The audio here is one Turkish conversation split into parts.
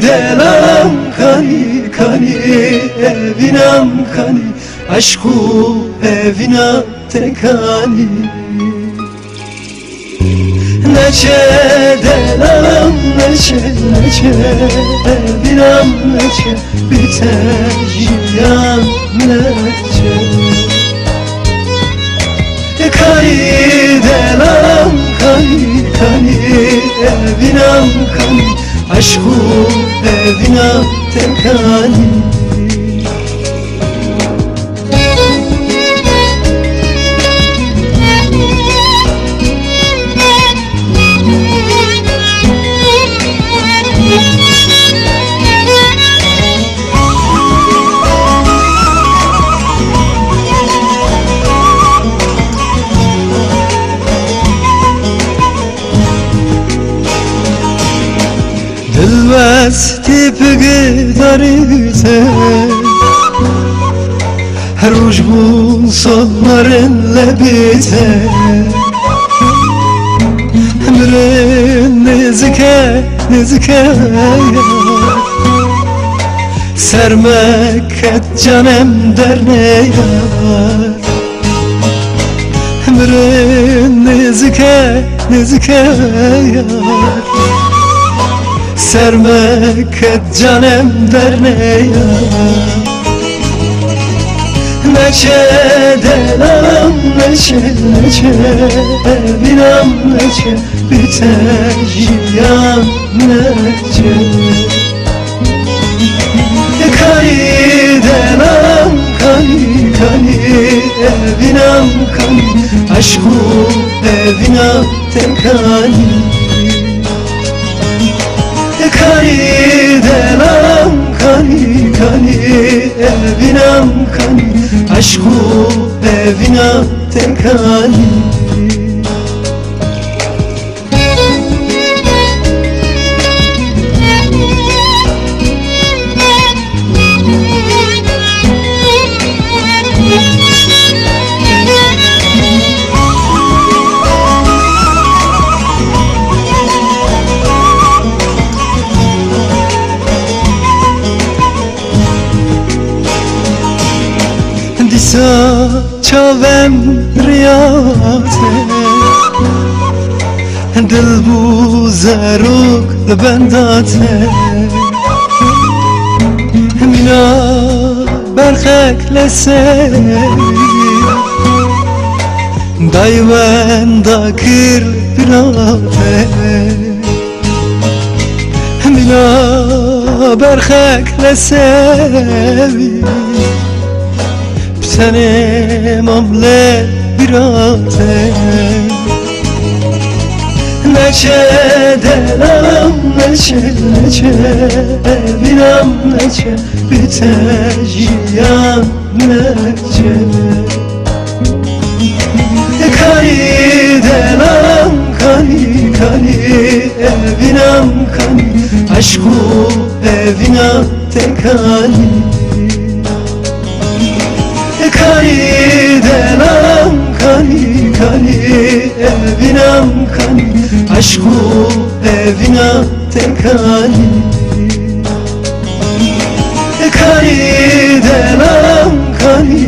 دلم کانی کانی evinem kani aşku evine tekani neçe delem neçe evinem neçe biter jiyan neçe kani delem kani evinem kani aşku evine tekani دلوستی پگداریته هر روز بون صبرن لبیته همرن نزکه سرمکت canım در نیار همرن نزکه یار sermeket canım derneya neçe delem neçe evinem neçe biter jiyan neçe kani delem kani evinem kani aşku evine tekani kani delem kani evinem kani aşku evine tekani Disa çavem riyate dil bu zaruk lebendate mina berxek lesevi dayven dakir birate mina berxek lesevi senem amle birate neçe delem neçe evinem neçe biter jiyan neçe kani delem kani evinem kani aşku evine tekani kani delem kani evinem kani aşku evine tekani kani delem kani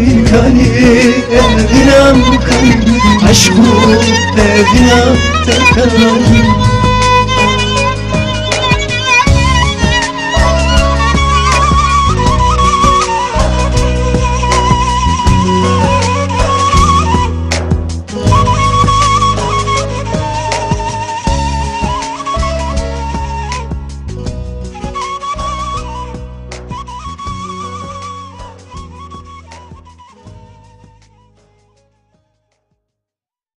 evinem kani aşku evine tekani